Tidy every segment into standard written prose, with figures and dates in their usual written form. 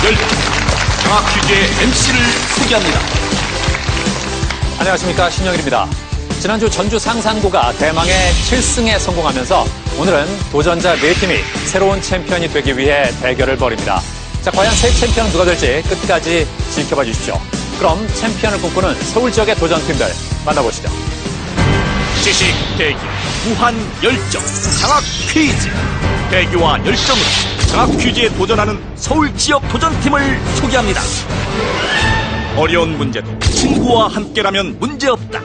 열정, 장학 퀴즈의 MC를 소개합니다. 안녕하십니까, 신영일입니다. 지난주 전주 상산고가 대망의 7승에 성공하면서 오늘은 도전자 4팀이 새로운 챔피언이 되기 위해 대결을 벌입니다. 자, 과연 새 챔피언은 누가 될지 끝까지 지켜봐 주십시오. 그럼 챔피언을 꿈꾸는 서울 지역의 도전팀들 만나보시죠. 지식, 대기, 무한 열정, 장학 퀴즈. 대기와 열정으로 장학 퀴즈에 도전하는 서울 지역 도전팀을 소개합니다. 어려운 문제도 친구와 함께라면 문제없다.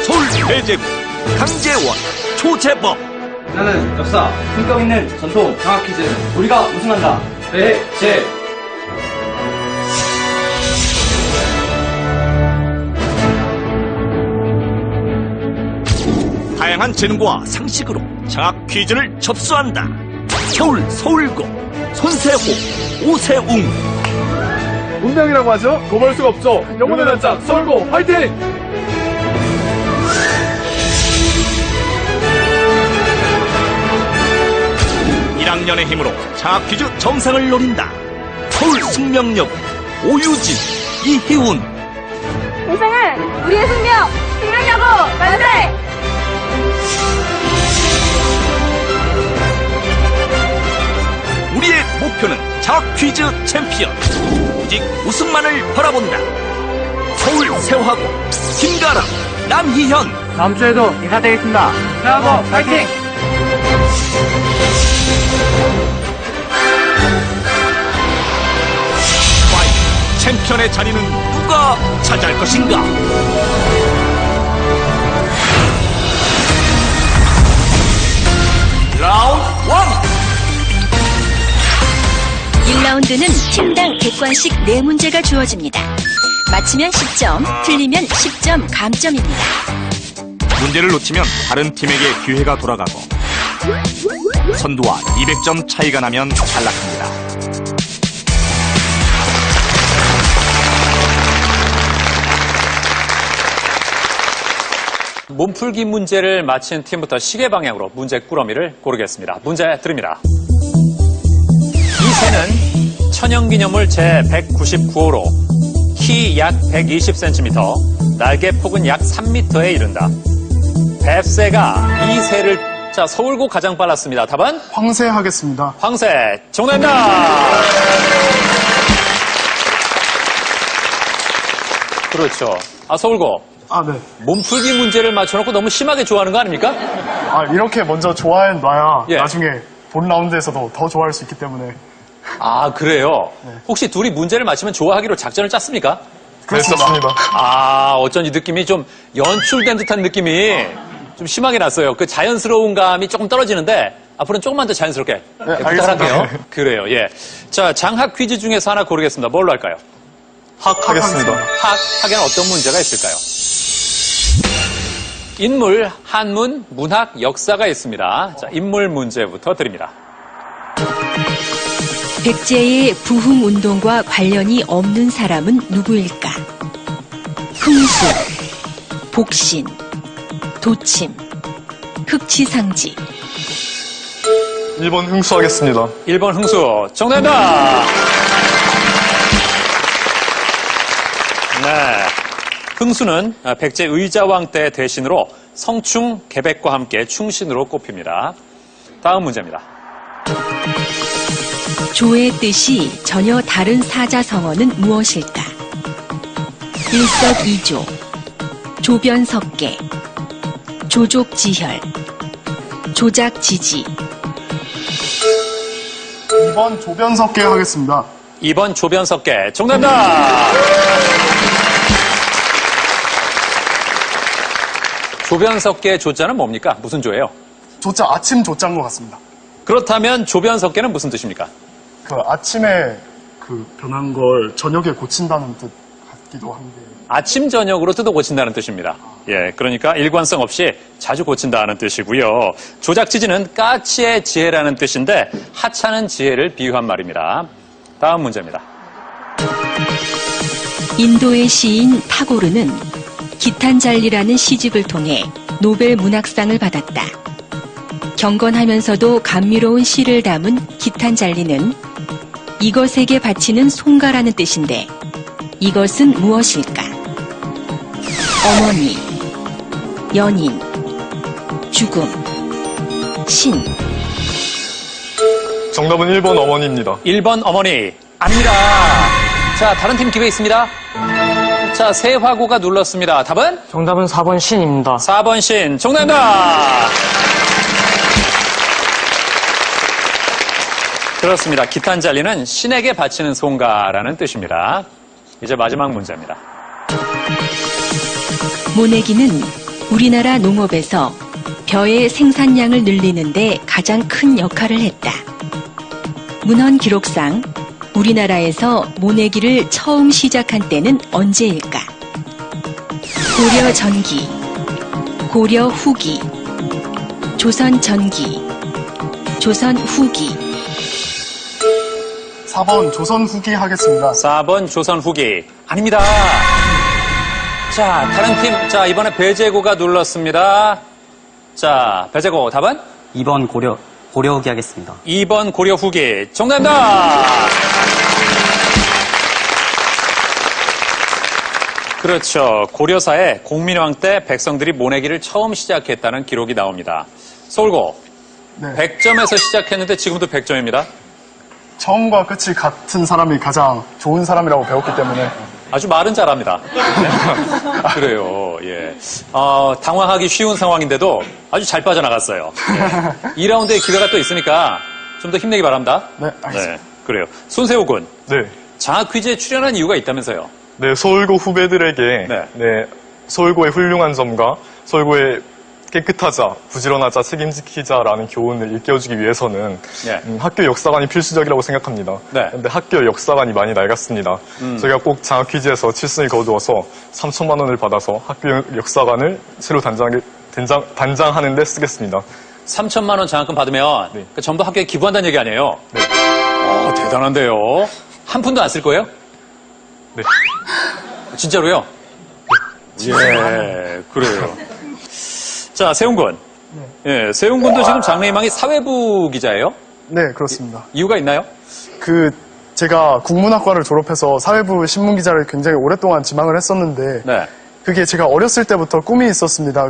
서울 대제구 강재원, 조재범. 나는 역사, 품격 있는 전통 장학 퀴즈 우리가 우승한다. 대제. 다양한 재능과 상식으로 장학 퀴즈를 접수한다. 서울 서울고 손세호, 오세웅. 운명이라고 하죠? 고볼 수가 없죠. 영혼의 단짝 서울고 화이팅! (1학년의) 힘으로 장학 퀴즈 정상을 노린다. 서울 숙명여고 오유진, 이희운. 우승은 우리의 숙명! 숙명여고 만세! 우리의 목표는 장학 퀴즈 챔피언. 오직 우승만을 바라본다. 서울 세화고 김가람, 남희현. 다음 주에도 인사드리겠습니다. 세화고 파이팅! 과연 챔피언의 자리는 누가 차지할 것인가? 라운드 1. 1라운드는 팀당 객관식 4문제가 주어집니다. 맞히면 10점, 틀리면 10점 감점입니다. 문제를 놓치면 다른 팀에게 기회가 돌아가고 선두와 200점 차이가 나면 탈락합니다. 몸풀기 문제를 맞힌 팀부터 시계 방향으로 문제 꾸러미를 고르겠습니다. 문제 드립니다. 이 새는 천연기념물 제199호로 키 약 120cm, 날개 폭은 약 3m에 이른다. 뱁새가 이 새를 서울고 가장 빨랐습니다. 답은? 황새 하겠습니다. 황새. 정답입니다. 그렇죠. 서울고. 네. 몸풀기 문제를 맞춰놓고 너무 심하게 좋아하는 거 아닙니까? 이렇게 먼저 좋아해놔야 예. 나중에 본 라운드에서도 더 좋아할 수 있기 때문에. 그래요? 네. 혹시 둘이 문제를 맞히면 좋아하기로 작전을 짰습니까? 그렇습니다. 어쩐지 느낌이 좀 연출된 듯한 느낌이 좀 심하게 났어요. 그 자연스러운 감이 조금 떨어지는데 앞으로는 조금만 더 자연스럽게 부탁할게요. 알겠습니다. 그래요, 예. 자, 장학 퀴즈 중에서 하나 고르겠습니다. 뭘로 할까요? 하겠습니다. 학에는 어떤 문제가 있을까요? 인물, 한문, 문학, 역사가 있습니다. 자, 인물 문제부터 드립니다. 백제의 부흥운동과 관련이 없는 사람은 누구일까? 흥수, 복신, 도침, 흑치상지. 1번 흥수 하겠습니다. 1번 흥수. 정답입니다. 네. 흥수는 백제 의자왕 때 대신으로 성충, 계백과 함께 충신으로 꼽힙니다. 다음 문제입니다. 조의 뜻이 전혀 다른 사자성어는 무엇일까? 일석이조, 조변석계, 조족지혈, 조작지지. 2번 조변석계 하겠습니다. 2번 조변석계. 정답입니다. 조변석계의 조자는 뭡니까? 무슨 조예요? 조자 아침 조자인 것 같습니다. 그렇다면 조변석계는 무슨 뜻입니까? 아침에 변한 걸 저녁에 고친다는 뜻 같기도 한데. 아침 저녁으로 뜯어 고친다는 뜻입니다. 예, 그러니까 일관성 없이 자주 고친다는 뜻이고요. 조작지지는 까치의 지혜라는 뜻인데 하찮은 지혜를 비유한 말입니다. 다음 문제입니다. 인도의 시인 타고르는 기탄잘리라는 시집을 통해 노벨 문학상을 받았다. 경건하면서도 감미로운 시를 담은 기탄잘리는 이것에게 바치는 송가라는 뜻인데 이것은 무엇일까? 어머니, 연인, 죽음, 신. 정답은 1번 어머니입니다. 1번 어머니. 아닙니다. 자, 다른 팀 기회 있습니다. 자, 세화고가 눌렀습니다. 답은? 정답은 4번 신입니다. 4번 신. 정답입니다. 그렇습니다. 기탄잘리는 신에게 바치는 송가라는 뜻입니다. 이제 마지막 문제입니다. 모내기는 우리나라 농업에서 벼의 생산량을 늘리는데 가장 큰 역할을 했다. 문헌 기록상 우리나라에서 모내기를 처음 시작한 때는 언제일까? 고려 전기, 고려 후기, 조선 전기, 조선 후기. 4번 조선 후기 하겠습니다. 4번 조선 후기. 아닙니다. 자, 다른 팀. 자, 이번에 배재고가 눌렀습니다. 자, 배재고 답은? 2번 고려 후기 하겠습니다. 2번 고려 후기. 정답입니다. 그렇죠. 고려사에 공민왕 때 백성들이 모내기를 처음 시작했다는 기록이 나옵니다. 서울고. 네. 100점에서 시작했는데 지금도 100점입니다. 처음과 끝이 같은 사람이 가장 좋은 사람이라고 배웠기 때문에 아주 말은 잘합니다. 네. 그래요. 예. 당황하기 쉬운 상황인데도 아주 잘 빠져나갔어요. 예. 2라운드에 기회가 또 있으니까 좀 더 힘내기 바랍니다. 네, 알겠습니다. 네, 그래요. 손세호 군, 네. 장학 퀴즈에 출연한 이유가 있다면서요? 네, 서울고 후배들에게 네. 네, 서울고의 훌륭한 점과 서울고의 깨끗하자, 부지런하자, 책임지키자라는 교훈을 일깨워주기 위해서는 예. 학교 역사관이 필수적이라고 생각합니다. 네. 근데 학교 역사관이 많이 낡았습니다. 저희가 꼭 장학 퀴즈에서 7승을 거두어서 3천만 원을 받아서 학교 역사관을 새로 단장하는 데 쓰겠습니다. 3천만 원 장학금 받으면 네. 그 전부 학교에 기부한다는 얘기 아니에요? 네. 대단한데요. 한 푼도 안 쓸 거예요? 네. 진짜로요? 예, 그래요. 자, 세훈 군. 예, 세훈 군도 지금 장래희망이 사회부 기자예요? 네, 그렇습니다. 이유가 있나요? 제가 국문학과를 졸업해서 사회부 신문기자를 굉장히 오랫동안 지망을 했었는데 네. 그게 제가 어렸을 때부터 꿈이 있었습니다.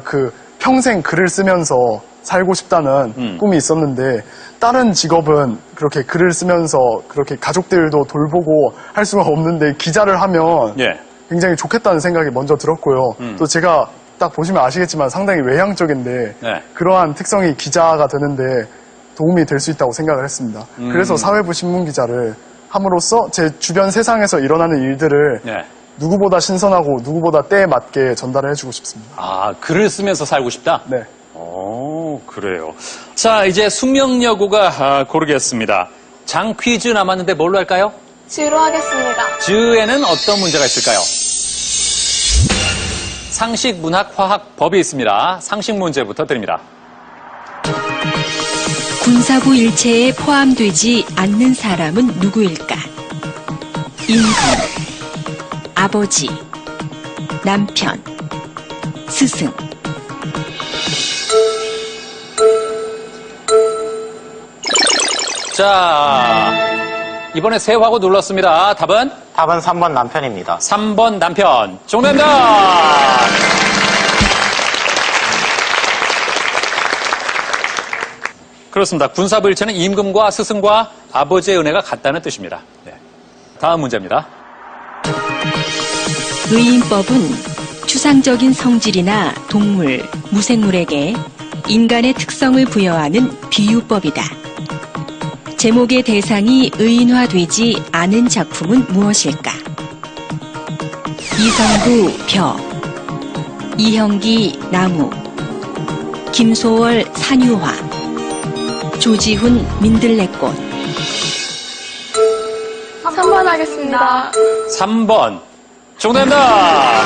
평생 글을 쓰면서 살고 싶다는 꿈이 있었는데 다른 직업은 그렇게 글을 쓰면서 그렇게 가족들도 돌보고 할 수가 없는데 기자를 하면 예. 굉장히 좋겠다는 생각이 먼저 들었고요. 또 제가 딱 보시면 아시겠지만 상당히 외향적인데 네. 그러한 특성이 기자가 되는데 도움이 될 수 있다고 생각을 했습니다. 그래서 사회부 신문기자를 함으로써 제 주변 세상에서 일어나는 일들을 네. 누구보다 신선하고 누구보다 때에 맞게 전달을 해주고 싶습니다. 아, 글을 쓰면서 살고 싶다? 네. 오, 그래요. 자, 이제 숙명여고가 고르겠습니다. 장 퀴즈 남았는데 뭘로 할까요? 주로 하겠습니다. 즈에는 어떤 문제가 있을까요? 상식, 문학, 화학, 법이 있습니다. 상식 문제부터 드립니다. 군사부 일체에 포함되지 않는 사람은 누구일까? 임금, 아버지, 남편, 스승. 자, 이번에 세화고 눌렀습니다. 답은? 답은 3번 남편입니다. 3번 남편. 정답입니다. 그렇습니다. 군사부 일체는 임금과 스승과 아버지의 은혜가 같다는 뜻입니다. 네. 다음 문제입니다. 의인법은 추상적인 성질이나 동물, 무생물에게 인간의 특성을 부여하는 비유법이다. 제목의 대상이 의인화되지 않은 작품은 무엇일까? 이성구 벼, 이형기 나무, 김소월 산유화, 조지훈 민들레꽃. 3번 하겠습니다. 3번. 정답입니다.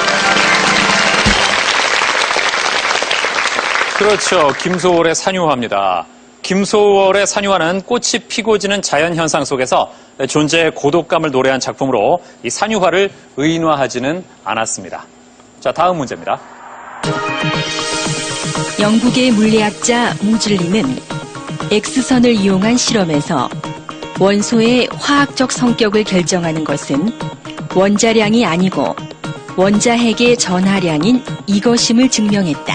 그렇죠. 김소월의 산유화입니다. 김소월의 산유화는 꽃이 피고 지는 자연현상 속에서 존재의 고독감을 노래한 작품으로 이 산유화를 의인화하지는 않았습니다. 자, 다음 문제입니다. 영국의 물리학자 모즐리는 X선을 이용한 실험에서 원소의 화학적 성격을 결정하는 것은 원자량이 아니고 원자핵의 전하량인 이것임을 증명했다.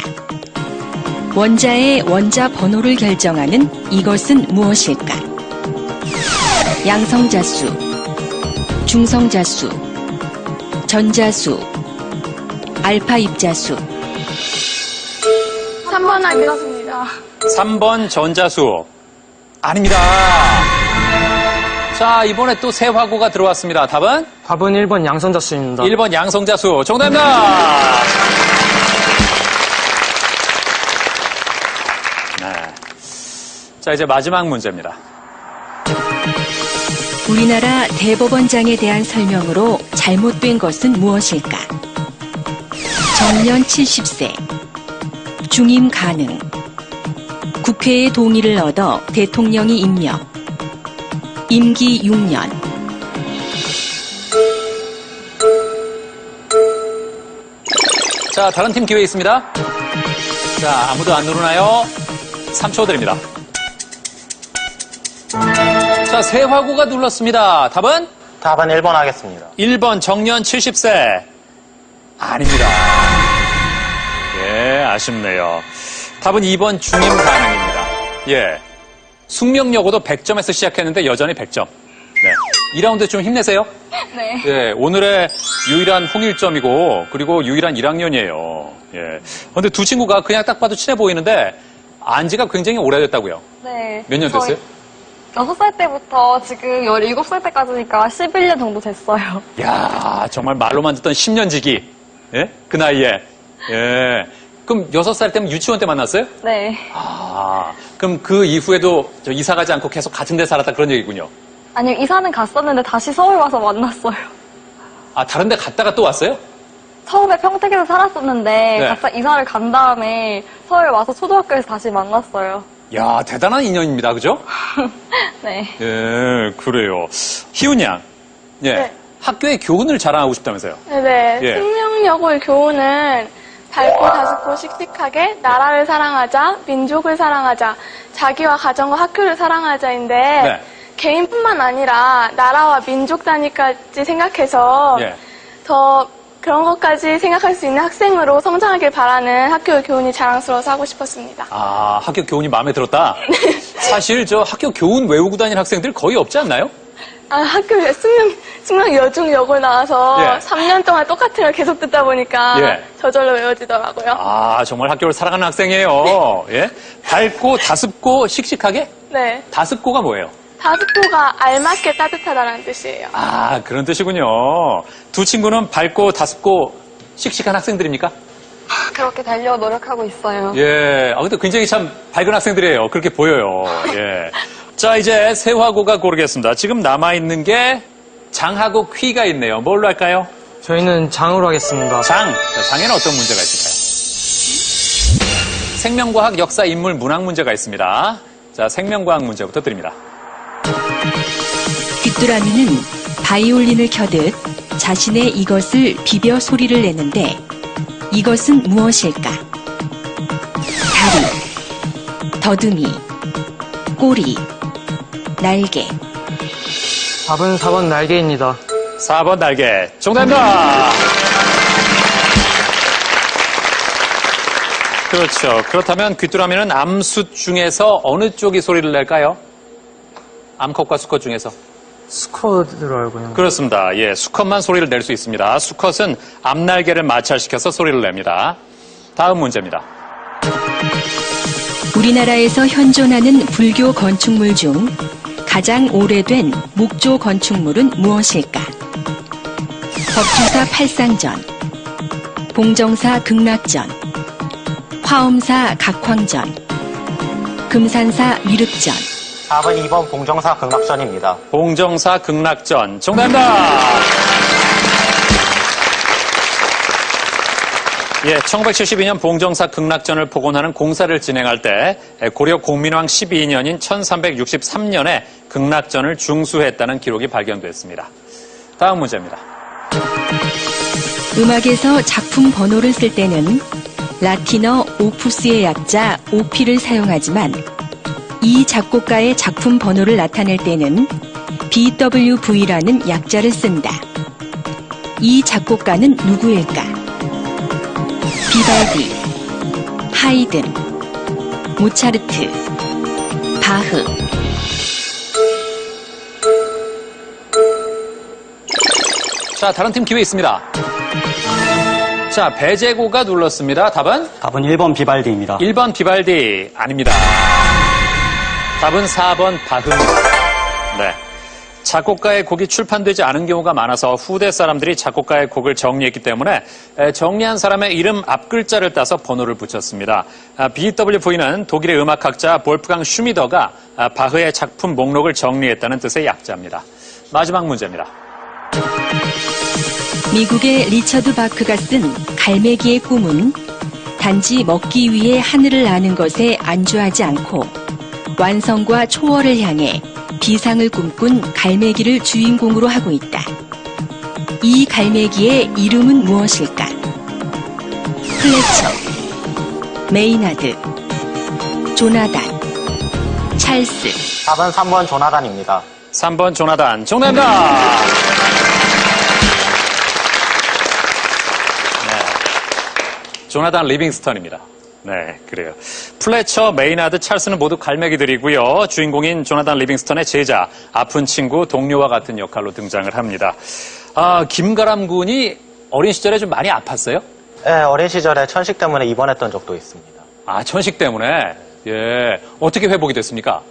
원자의 원자 번호를 결정하는 이것은 무엇일까? 양성자수, 중성자수, 전자수, 알파 입자수. 3번 하겠습니다. 3번 전자수. 아닙니다. 자, 이번에 또 새 화고가 들어왔습니다. 답은? 답은 1번 양성자수입니다. 1번 양성자수. 정답입니다. 네. 자, 이제 마지막 문제입니다. 우리나라 대법원장에 대한 설명으로 잘못된 것은 무엇일까? 정년 70세, 중임 가능, 국회의 동의를 얻어 대통령이 임명, 임기 6년. 자, 다른 팀 기회 있습니다. 자, 아무도 안 누르나요? 3초 드립니다. 자, 새 화고가 눌렀습니다. 답은? 답은 1번 하겠습니다. 1번 정년 70세. 아닙니다. 예, 아쉽네요. 답은 2번 중임 가능입니다. 예. 숙명여고도 100점에서 시작했는데 여전히 100점. 네. 2라운드 좀 힘내세요. 네. 예, 오늘의 유일한 홍일점이고, 그리고 유일한 1학년이에요. 예. 근데 두 친구가 그냥 딱 봐도 친해 보이는데, 안지가 굉장히 오래됐다고요. 네. 몇 년 됐어요? 6살 때부터 지금 17살 때까지니까 11년 정도 됐어요. 야, 정말 말로만 듣던 10년지기. 예? 그 나이에. 예. 그럼 6살 때면 유치원 때 만났어요? 네. 아, 그럼 그 이후에도 이사 가지 않고 계속 같은 데 살았다 그런 얘기군요. 아니요, 이사는 갔었는데 다시 서울 와서 만났어요. 아, 다른 데 갔다가 또 왔어요? 처음에 평택에서 살았었는데 네. 각자 이사를 간 다음에 서울 와서 초등학교에서 다시 만났어요. 야, 대단한 인연입니다. 그죠? 네. 예, 그래요. 희훈 양. 예. 네. 학교의 교훈을 자랑하고 싶다면서요? 네. 예. 숙명여고의 교훈은 밝고 다습고 씩씩하게 나라를 사랑하자, 민족을 사랑하자, 자기와 가정과 학교를 사랑하자인데 네. 개인뿐만 아니라 나라와 민족 단위까지 생각해서 예. 더 그런 것까지 생각할 수 있는 학생으로 성장하길 바라는 학교의 교훈이 자랑스러워서 하고 싶었습니다. 아, 학교 교훈이 마음에 들었다? 사실 저 학교 교훈 외우고 다니는 학생들 거의 없지 않나요? 아, 학교에 숙명 여중 여고 나와서 예. 3년 동안 똑같은 걸 계속 듣다 보니까 예. 저절로 외워지더라고요. 아, 정말 학교를 사랑하는 학생이에요. 예? 밝고 다습고 씩씩하게? 네. 다습고가 뭐예요? 다습고가 알맞게 따뜻하다는 뜻이에요. 아, 그런 뜻이군요. 두 친구는 밝고 다습고 씩씩한 학생들입니까? 그렇게 되려고 노력하고 있어요. 예. 아, 근데 굉장히 참 밝은 학생들이에요. 그렇게 보여요. 예. 자, 이제 세화고가 고르겠습니다. 지금 남아있는 게 장하고 퀴가 있네요. 뭘로 할까요? 저희는 장으로 하겠습니다. 장. 자, 장에는 어떤 문제가 있을까요? 생명과학, 역사, 인물, 문학 문제가 있습니다. 자, 생명과학 문제부터 드립니다. 귀뚜라미는 바이올린을 켜듯 자신의 이것을 비벼 소리를 내는데 이것은 무엇일까? 다리, 더듬이, 꼬리, 날개. 답은 4번 날개입니다. 4번 날개. 정답입니다. 그렇죠. 그렇다면 귀뚜라미는 암숫 중에서 어느 쪽이 소리를 낼까요? 암컷과 수컷 중에서. 수컷으로 알고 있는. 그렇습니다. 예, 수컷만 소리를 낼 수 있습니다. 수컷은 앞날개를 마찰시켜서 소리를 냅니다. 다음 문제입니다. 우리나라에서 현존하는 불교 건축물 중 가장 오래된 목조 건축물은 무엇일까? 법주사 팔상전, 봉정사 극락전, 화엄사 각황전, 금산사 미륵전. 답은 2번 봉정사 극락전입니다. 봉정사 극락전. 정답입니다. 예, 1972년 봉정사 극락전을 복원하는 공사를 진행할 때 고려 공민왕 12년인 1363년에 극락전을 중수했다는 기록이 발견됐습니다. 다음 문제입니다. 음악에서 작품 번호를 쓸 때는 라틴어 오푸스의 약자 오피를 사용하지만 이 작곡가의 작품 번호를 나타낼 때는 BWV라는 약자를 쓴다. 이 작곡가는 누구일까? 비발디, 하이든, 모차르트, 바흐. 자, 다른 팀 기회 있습니다. 자, 배재고가 눌렀습니다. 답은? 답은 1번 비발디입니다. 1번 비발디 아닙니다. 답은 4번 바흐입니다. 네. 작곡가의 곡이 출판되지 않은 경우가 많아서 후대 사람들이 작곡가의 곡을 정리했기 때문에 정리한 사람의 이름 앞글자를 따서 번호를 붙였습니다. BWV는 독일의 음악학자 볼프강 슈미더가 바흐의 작품 목록을 정리했다는 뜻의 약자입니다. 마지막 문제입니다. 미국의 리처드 바크가 쓴 갈매기의 꿈은 단지 먹기 위해 하늘을 나는 것에 안주하지 않고 완성과 초월을 향해 비상을 꿈꾼 갈매기를 주인공으로 하고 있다. 이 갈매기의 이름은 무엇일까? 플래처, 메이나드, 조나단, 찰스. 답은 3번 조나단입니다. 3번 조나단 정답입니다. 조나단 리빙스턴입니다. 네, 그래요. 플래처, 메이나드, 찰스는 모두 갈매기들이고요. 주인공인 조나단 리빙스턴의 제자, 아픈 친구, 동료와 같은 역할로 등장을 합니다. 김가람 군이 어린 시절에 좀 많이 아팠어요? 네, 어린 시절에 천식 때문에 입원했던 적도 있습니다. 천식 때문에? 예. 어떻게 회복이 됐습니까?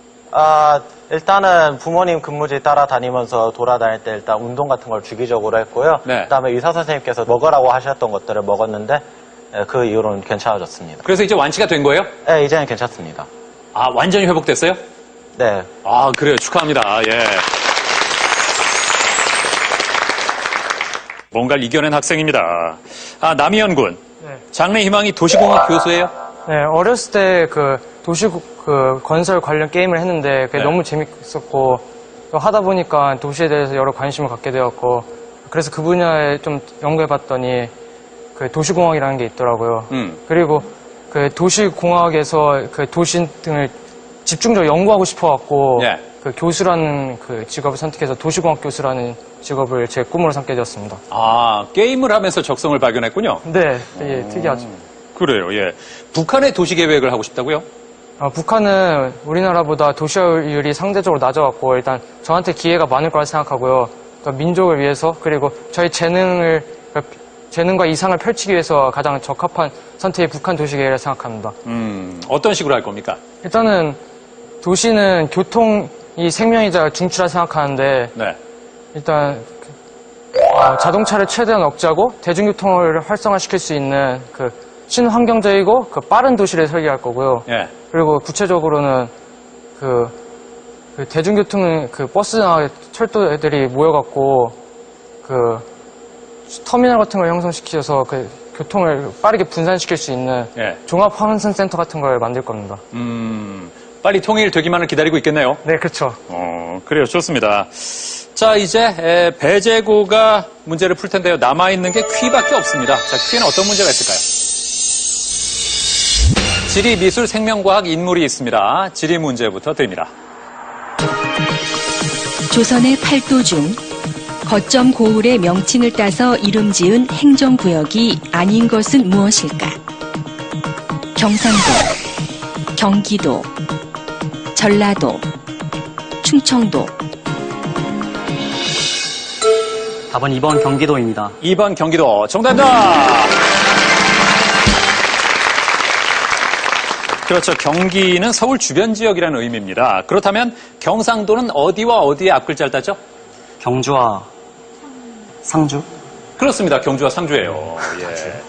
일단은 부모님 근무지 따라다니면서 돌아다닐 때 일단 운동 같은 걸 주기적으로 했고요. 네. 그다음에 의사 선생님께서 먹으라고 하셨던 것들을 먹었는데 그 이후로는 괜찮아졌습니다. 그래서 이제 완치가 된 거예요? 네, 이제는 괜찮습니다. 완전히 회복됐어요? 네. 그래요. 축하합니다. 예. 뭔가를 이겨낸 학생입니다. 남희연 군. 네. 장래 희망이 도시공학 교수예요? 네, 어렸을 때 도시 건설 관련 게임을 했는데 그게 네. 너무 재밌었고 또 하다 보니까 도시에 대해서 여러 관심을 갖게 되었고 그래서 그 분야에 좀 연구해봤더니 도시공학이라는 게 있더라고요. 그리고 도시공학에서 도시 등을 집중적으로 연구하고 싶어갖고 예. 교수라는 직업을 선택해서 도시공학 교수라는 직업을 제 꿈으로 삼게 되었습니다. 게임을 하면서 적성을 발견했군요. 네, 되게 특이하죠. 그래요, 예. 북한의 도시 계획을 하고 싶다고요? 북한은 우리나라보다 도시화율이 상대적으로 낮아갖고 일단 저한테 기회가 많을 거라 생각하고요. 또 민족을 위해서 그리고 저희 재능과 이상을 펼치기 위해서 가장 적합한 선택이 북한 도시계획이라 생각합니다. 어떤 식으로 할 겁니까? 일단은 도시는 교통이 생명이자 중추라 생각하는데 네. 일단 자동차를 최대한 억제하고 대중교통을 활성화시킬 수 있는 친환경적이고 빠른 도시를 설계할 거고요. 예. 그리고 구체적으로는 대중교통은 버스나 철도들이 모여갖고 터미널 같은 걸 형성시켜서 교통을 빠르게 분산시킬 수 있는 예. 종합환승센터 같은 걸 만들 겁니다. 빨리 통일되기만을 기다리고 있겠네요. 네, 그렇죠. 그래요. 좋습니다. 자, 이제 배재고가 문제를 풀 텐데요. 남아있는 게 퀴밖에 없습니다. 자, 퀴에는 어떤 문제가 있을까요? 지리, 미술, 생명과학, 인물이 있습니다. 지리 문제부터 드립니다. 조선의 팔도 중 거점 고을의 명칭을 따서 이름 지은 행정구역이 아닌 것은 무엇일까? 경상도, 경기도, 전라도, 충청도. 답은 2번 경기도입니다. 2번 경기도 정답입니다. 그렇죠. 경기는 서울 주변 지역이라는 의미입니다. 그렇다면 경상도는 어디와 어디의 앞글자를 따죠? 경주와 상주? 그렇습니다. 경주와 상주예요. 예.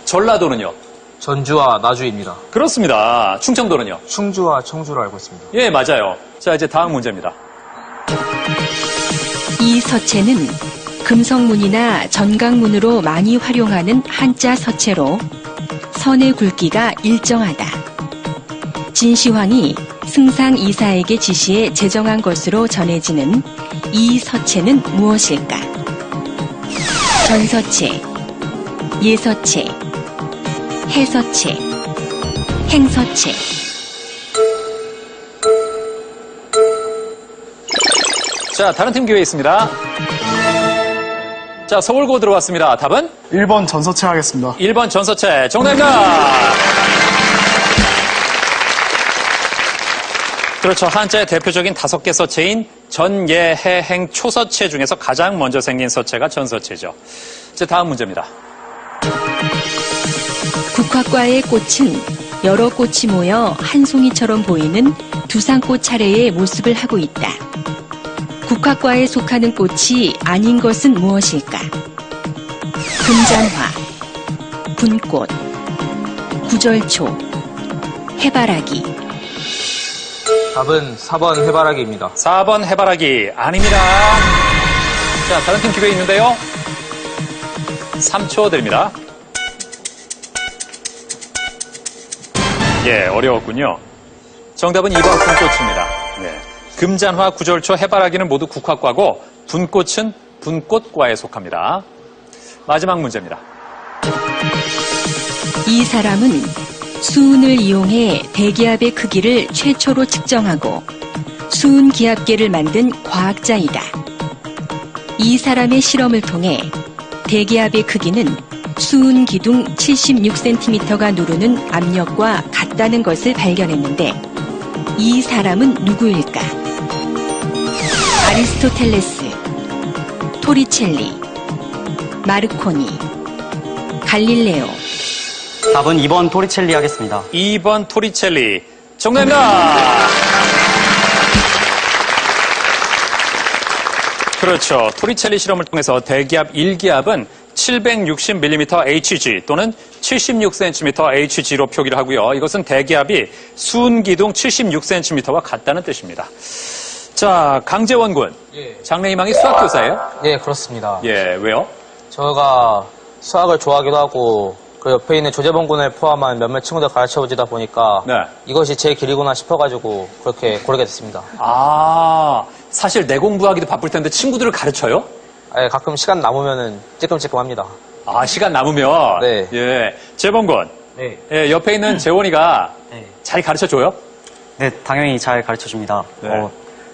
전라도는요? 전주와 나주입니다. 그렇습니다. 충청도는요? 충주와 청주로 알고 있습니다. 예, 맞아요. 자, 이제 다음 문제입니다. 이 서체는 금성문이나 전강문으로 많이 활용하는 한자 서체로 선의 굵기가 일정하다. 진시황이 승상 이사에게 지시해 제정한 것으로 전해지는 이 서체는 무엇일까? 전서체, 예서체, 해서체, 행서체. 자, 다른 팀 기회 있습니다. 자, 서울고 들어왔습니다. 답은? 1번 전서체 하겠습니다. 1번 전서체. 정답입니다. 그렇죠. 한자의 대표적인 5개 서체인 전, 예, 해, 행, 초서체 중에서 가장 먼저 생긴 서체가 전서체죠. 이제 다음 문제입니다. 국화과의 꽃은 여러 꽃이 모여 한 송이처럼 보이는 두상꽃 차례의 모습을 하고 있다. 국화과에 속하는 꽃이 아닌 것은 무엇일까? 금잔화, 분꽃, 구절초, 해바라기. 답은 4번 해바라기입니다. 4번 해바라기 아닙니다. 자, 다른 팀 기회 있는데요. 3초 드립니다. 예, 어려웠군요. 정답은 2번 분꽃입니다. 네. 금잔화, 구절초, 해바라기는 모두 국화과고 분꽃은 분꽃과에 속합니다. 마지막 문제입니다. 이 사람은 수은을 이용해 대기압의 크기를 최초로 측정하고 수은 기압계를 만든 과학자이다. 이 사람의 실험을 통해 대기압의 크기는 수은 기둥 76cm가 누르는 압력과 같다는 것을 발견했는데 이 사람은 누구일까? 아리스토텔레스, 토리첼리, 마르코니, 갈릴레오. 답은 2번 토리첼리 하겠습니다. 2번 토리첼리. 정답입니다. 그렇죠. 토리첼리 실험을 통해서 대기압 1기압은 760mm Hg 또는 76cm Hg로 표기를 하고요. 이것은 대기압이 수은기둥 76cm와 같다는 뜻입니다. 자, 강재원 군. 예. 장래희망이 수학교사예요? 예, 그렇습니다. 예, 왜요? 저가 수학을 좋아하기도 하고 그 옆에 있는 조재범 군을 포함한 몇몇 친구들 가르쳐보지다 보니까 네. 이것이 제 길이구나 싶어가지고 그렇게 고르게 됐습니다. 아, 사실 내 공부하기도 바쁠 텐데 친구들을 가르쳐요? 예, 가끔 시간 남으면은 찔끔찔끔 합니다. 아, 시간 남으면? 네. 예. 재범 군. 네. 예, 옆에 있는 재원이가 네. 잘 가르쳐줘요? 네, 당연히 잘 가르쳐 줍니다. 네.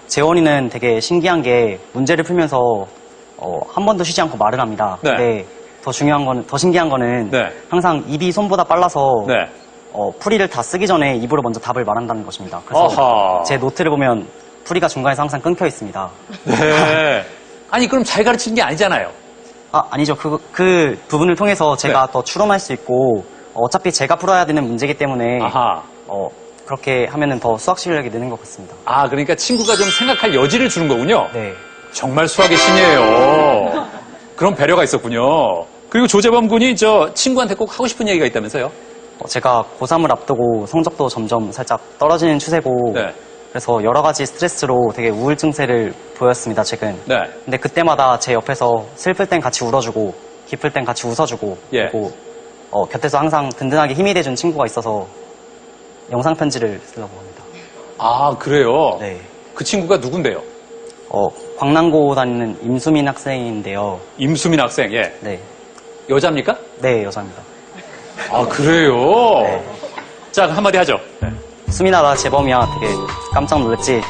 재원이는 되게 신기한 게 문제를 풀면서 한 번도 쉬지 않고 말을 합니다. 네. 근데 더 신기한 거는 네. 항상 입이 손보다 빨라서 네. 풀이를 다 쓰기 전에 입으로 먼저 답을 말한다는 것입니다. 그래서 어허. 제 노트를 보면 풀이가 중간에서 항상 끊겨 있습니다. 네. 아니, 그럼 잘 가르치는 게 아니잖아요. 아니죠. 그 부분을 통해서 제가 네. 더 추론할 수 있고 어차피 제가 풀어야 되는 문제이기 때문에 아하. 그렇게 하면은 더 수학 실력이 느는 것 같습니다. 아, 그러니까 친구가 좀 생각할 여지를 주는 거군요. 네. 정말 수학의 신이에요. 그런 배려가 있었군요. 그리고 조재범 군이 저 친구한테 꼭 하고 싶은 얘기가 있다면서요? 제가 고3을 앞두고 성적도 점점 살짝 떨어지는 추세고 네. 그래서 여러 가지 스트레스로 되게 우울 증세를 보였습니다, 최근. 네. 근데 그때마다 제 옆에서 슬플 땐 같이 울어주고 기쁠 땐 같이 웃어주고 예. 그리고 곁에서 항상 든든하게 힘이 돼준 친구가 있어서 영상 편지를 쓰려고 합니다. 아, 그래요? 네. 그 친구가 누군데요? 광남고 다니는 임수민 학생인데요. 임수민 학생, 예. 네. 여자입니까? 네, 여자입니다. 아, 그래요? 네. 자, 한마디 하죠. 네. 수민아, 나 재범이야. 되게 깜짝 놀랐지?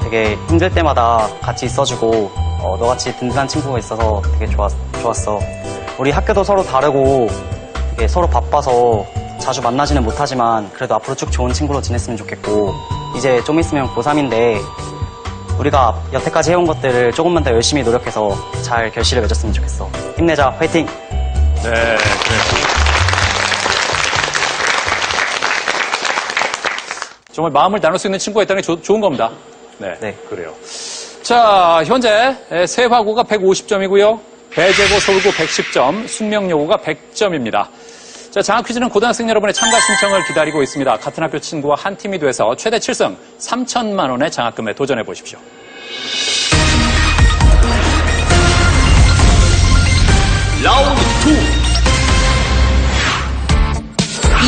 되게 힘들 때마다 같이 있어주고, 너같이 든든한 친구가 있어서 되게 좋았어. 우리 학교도 서로 다르고, 되게 서로 바빠서 자주 만나지는 못하지만, 그래도 앞으로 쭉 좋은 친구로 지냈으면 좋겠고, 이제 좀 있으면 고3인데, 우리가 여태까지 해온 것들을 조금만 더 열심히 노력해서 잘 결실을 맺었으면 좋겠어. 힘내자. 화이팅! 네, 그래요. 정말 마음을 나눌 수 있는 친구가 있다는 게 좋은 겁니다. 네, 네. 그래요. 자, 현재 세화고가 150점이고요. 배재고, 서울고 110점, 숙명여고가 100점입니다. 자, 장학 퀴즈는 고등학생 여러분의 참가 신청을 기다리고 있습니다. 같은 학교 친구와 한 팀이 돼서 최대 7승 3천만 원의 장학금에 도전해 보십시오.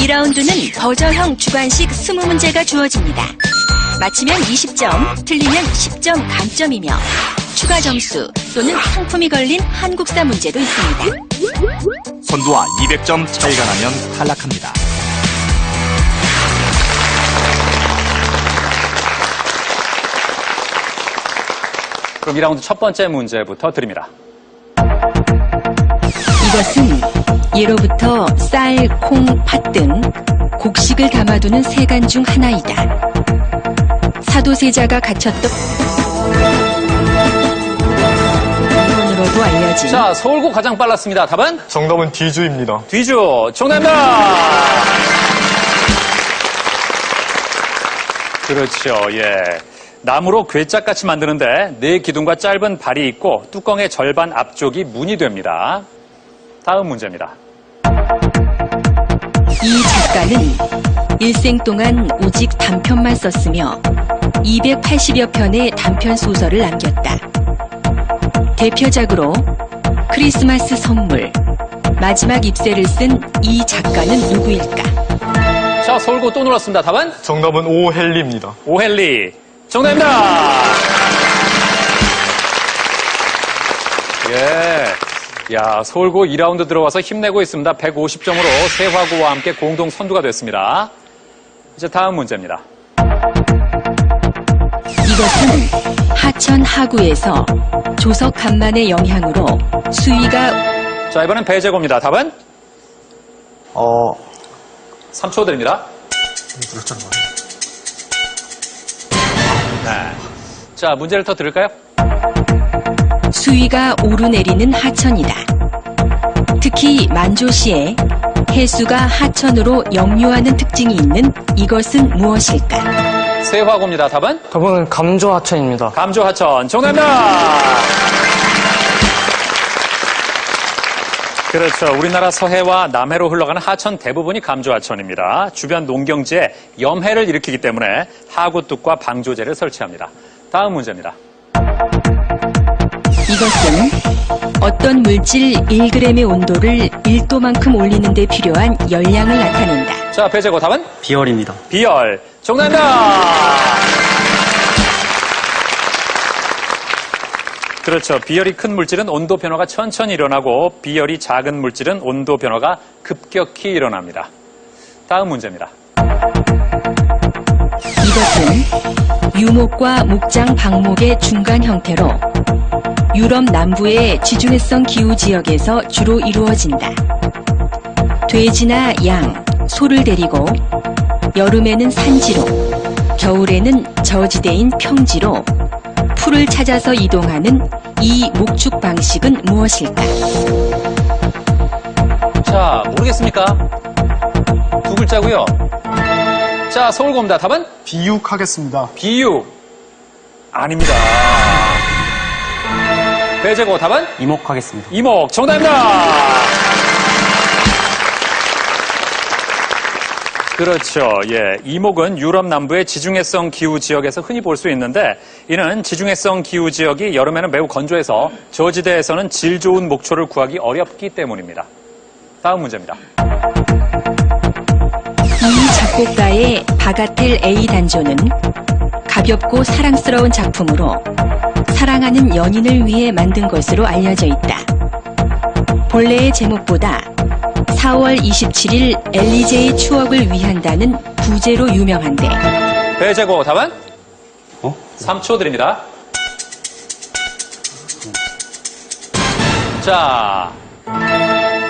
2라운드는 버저형 주관식 20문제가 주어집니다. 맞히면 20점, 틀리면 10점 감점이며 추가 점수 또는 상품이 걸린 한국사 문제도 있습니다. 선두와 200점 차이가 나면 탈락합니다. 그럼 2라운드 첫 번째 문제부터 드립니다. 이것은 예로부터 쌀, 콩, 팥 등 곡식을 담아두는 세간 중 하나이다. 사도세자가 갇혔던 이론으로도 알려진 자, 서울고 가장 빨랐습니다. 답은? 정답은 뒤주입니다. 뒤주. 정답입니다. 그렇죠. 예. 나무로 괴짝같이 만드는데 네 기둥과 짧은 발이 있고 뚜껑의 절반 앞쪽이 문이 됩니다. 다음 문제입니다. 이 작가는 일생 동안 오직 단편만 썼으며 280여 편의 단편 소설을 남겼다. 대표작으로 크리스마스 선물, 마지막 잎새를 쓴 이 작가는 누구일까? 자, 서울고 또 눌렀습니다. 답은? 정답은 오헨리입니다. 오헨리. 정답입니다. 예. 야, 서울고 2라운드 들어와서 힘내고 있습니다. 150점으로 세화고와 함께 공동 선두가 됐습니다. 이제 다음 문제입니다. 이것은 하천 하구에서 조석 간만의 영향으로 수위가 자, 이번엔 배제고입니다. 답은? 3초 드립니다. 네. 자, 문제를 더 들을까요? 수위가 오르내리는 하천이다. 특히 만조시에 해수가 하천으로 역류하는 특징이 있는 이것은 무엇일까? 세화고입니다. 답은? 답은 감조하천입니다. 감조하천. 정답입니다. 그렇죠. 우리나라 서해와 남해로 흘러가는 하천 대부분이 감조하천입니다. 주변 농경지에 염해를 일으키기 때문에 하구뚝과 방조제를 설치합니다. 다음 문제입니다. 이것은 어떤 물질 1g의 온도를 1도만큼 올리는 데 필요한 열량을 나타낸다. 자, 배제고 답은? 비열입니다. 비열. 정답입니다. 그렇죠. 비열이 큰 물질은 온도 변화가 천천히 일어나고 비열이 작은 물질은 온도 변화가 급격히 일어납니다. 다음 문제입니다. 이것은 유목과 목장 방목의 중간 형태로 유럽 남부의 지중해성 기후 지역에서 주로 이루어진다. 돼지나 양, 소를 데리고 여름에는 산지로, 겨울에는 저지대인 평지로 풀을 찾아서 이동하는 이 목축 방식은 무엇일까? 자, 모르겠습니까? 두 글자고요. 자, 서울고입니다. 답은? 비육하겠습니다. 비육. 아닙니다. 배제고 답은? 이목하겠습니다. 이목. 정답입니다. 그렇죠. 예. 이목은 유럽 남부의 지중해성 기후 지역에서 흔히 볼 수 있는데 이는 지중해성 기후 지역이 여름에는 매우 건조해서 저지대에서는 질 좋은 목초를 구하기 어렵기 때문입니다. 다음 문제입니다. 이 작곡가의 바가텔 A 단조는 가볍고 사랑스러운 작품으로 사랑하는 연인을 위해 만든 것으로 알려져 있다. 본래의 제목보다 4월 27일 엘리제의 추억을 위한다는 부제로 유명한데. 배제고 답은? 3초 드립니다.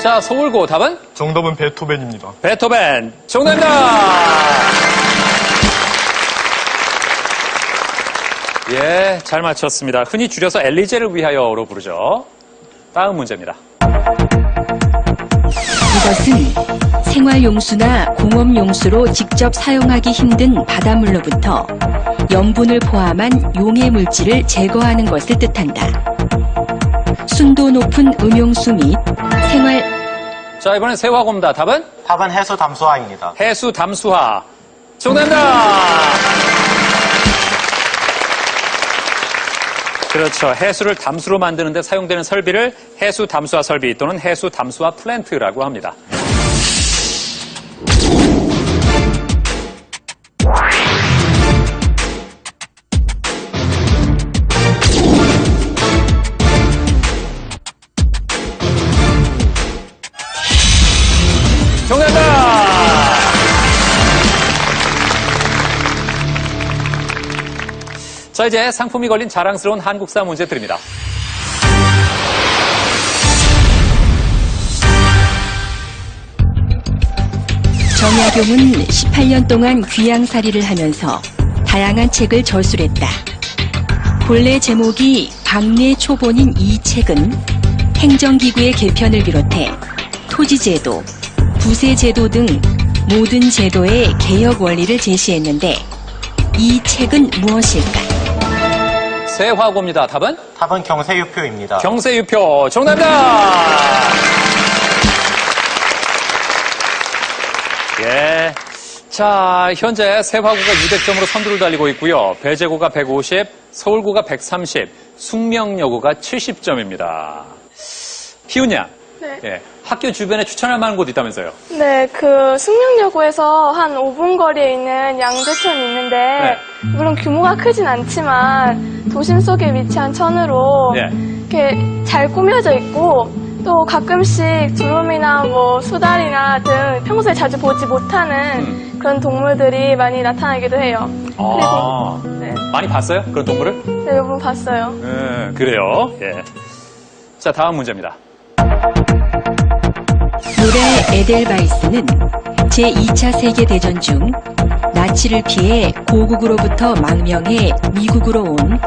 자, 서울고 답은? 정답은 베토벤입니다. 베토벤. 정답입니다. 예, 잘 맞췄습니다. 흔히 줄여서 엘리제를 위하여로 부르죠. 다음 문제입니다. 이것은 생활용수나 공업용수로 직접 사용하기 힘든 바닷물로부터 염분을 포함한 용해 물질을 제거하는 것을 뜻한다. 순도 높은 음용수 및 자, 이번엔 세화고입니다. 답은? 답은 해수 담수화입니다. 해수 담수화. 정답입니다. 그렇죠. 해수를 담수로 만드는 데 사용되는 설비를 해수 담수화 설비 또는 해수 담수화 플랜트라고 합니다. 정답입니다. 자, 이제 상품이 걸린 자랑스러운 한국사 문제 드립니다. 정약용은 18년 동안 귀양살이를 하면서 다양한 책을 저술했다. 본래 제목이 박례초본인 이 책은 행정기구의 개편을 비롯해 토지제도, 부세제도 등 모든 제도의 개혁 원리를 제시했는데 이 책은 무엇일까? 세화고입니다. 답은? 답은 경세유표입니다. 경세유표. 정답입니다. 예. 자, 현재 세화고가 200점으로 선두를 달리고 있고요. 배제고가 150, 서울고가 130, 숙명여고가 70점입니다. 희훈 양. 네. 예. 학교 주변에 추천할 만한 곳 있다면서요? 네, 그 숙명여고에서 한 5분 거리에 있는 양재천이 있는데 네. 물론 규모가 크진 않지만 도심 속에 위치한 천으로 네. 이렇게 잘 꾸며져 있고 또 가끔씩 두루미나 뭐 수달이나 등 평소에 자주 보지 못하는 그런 동물들이 많이 나타나기도 해요. 아, 그리고 네, 많이 봤어요? 그런 동물을? 네, 몇 번 봤어요. 그래요. 예. 자, 다음 문제입니다. 노래 에델바이스는 제2차 세계대전 중 나치를 피해 고국으로부터 망명해 미국으로 온